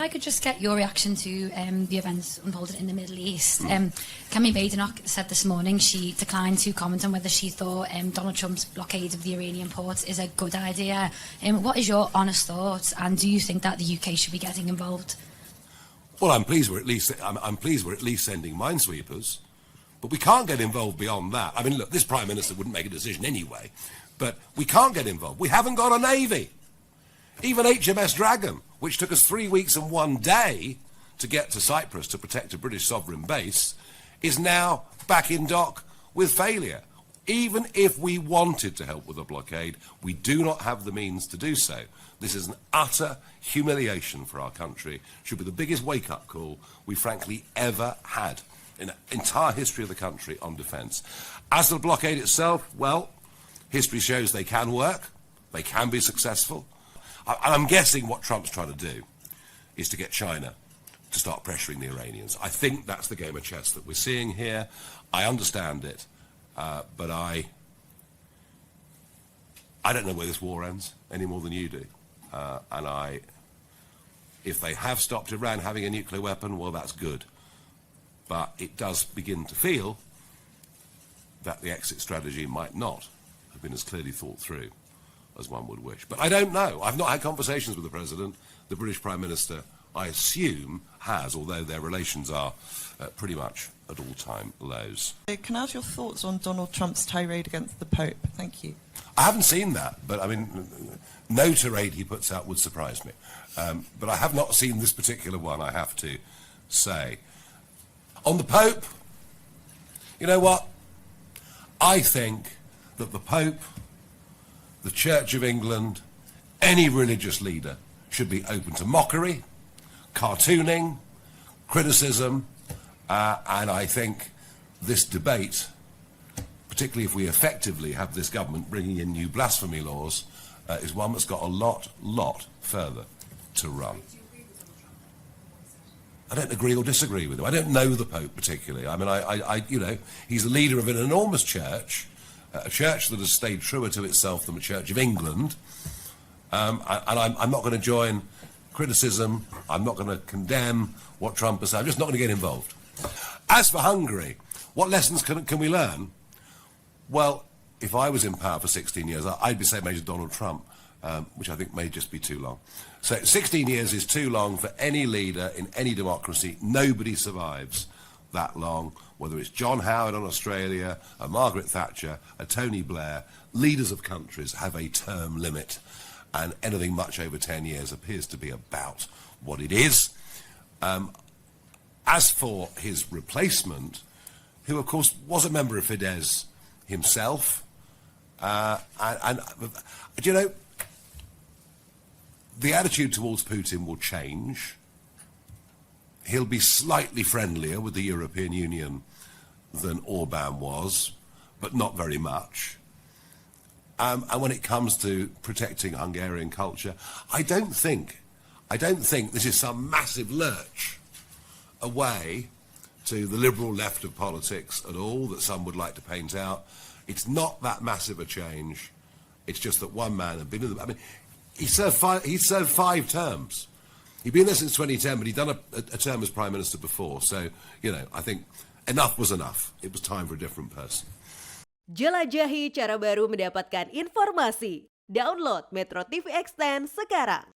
I could just get your reaction to the events unfolded in the Middle East. Kemi Badenoch said this morning she declined to comment on whether she thought Donald Trump's blockade of the Iranian ports is a good idea. What is your honest thoughts, and do you think that the UK should be getting involved? Well, I'm pleased we're at least sending minesweepers, but we can't get involved beyond that. I mean, look, this Prime Minister wouldn't make a decision anyway, but we can't get involved. We haven't got a navy. Even HMS Dragon, which took us 3 weeks and 1 day to get to Cyprus to protect a British sovereign base, is now back in dock with failure. Even if we wanted to help with a blockade, we do not have the means to do so. This is an utter humiliation for our country. Should be the biggest wake-up call we frankly ever had in the entire history of the country on defence. As for the blockade itself, well, history shows they can work, they can be successful. I'm guessing what Trump's trying to do is to get China to start pressuring the Iranians. I think that's the game of chess that we're seeing here. I understand it, but I don't know where this war ends any more than you do. If they have stopped Iran having a nuclear weapon, well, that's good. But it does begin to feel that the exit strategy might not have been as clearly thought through as one would wish. But I don't know. I've not had conversations with the President. The British Prime Minister, I assume, has, although their relations are pretty much at all-time lows. Can I have your thoughts on Donald Trump's tirade against the Pope? Thank you. I haven't seen that, but I mean, no tirade he puts out would surprise me. But I have not seen this particular one, I have to say. On the Pope, you know what? I think that the Pope, the Church of England, any religious leader should be open to mockery, cartooning, criticism, and I think this debate, particularly if we effectively have this government bringing in new blasphemy laws, is one that's got a lot further to run. I don't agree or disagree with him. I don't know the Pope particularly. I mean, you know, he's the leader of an enormous church, a church that has stayed truer to itself than the Church of England, and I'm not going to join criticism. I'm not going to condemn what Trump has said. I'm just not going to get involved. As for Hungary, what lessons can we learn? Well, if I was in power for 16 years, I'd be saying Major Donald Trump, which I think may just be too long. So 16 years is too long for any leader in any democracy. Nobody survives that long, whether it's John Howard on Australia, a Margaret Thatcher, a Tony Blair. Leaders of countries have a term limit, and anything much over 10 years appears to be about what it is. As for his replacement, who of course was a member of Fidesz himself, and you know, the attitude towards Putin will change. He'll be slightly friendlier with the European Union than Orban was, but not very much. And when it comes to protecting Hungarian culture, I don't think this is some massive lurch away to the liberal left of politics at all that some would like to paint out. It's not that massive a change. It's just that one man had been in the... I mean, he served 5 terms. He'd been there since 2010, but he'd done a term as Prime Minister before. So, you know, I think enough was enough. It was time for a different person. Jelajahi cara baru mendapatkan informasi. Download MetroTV Extend sekarang.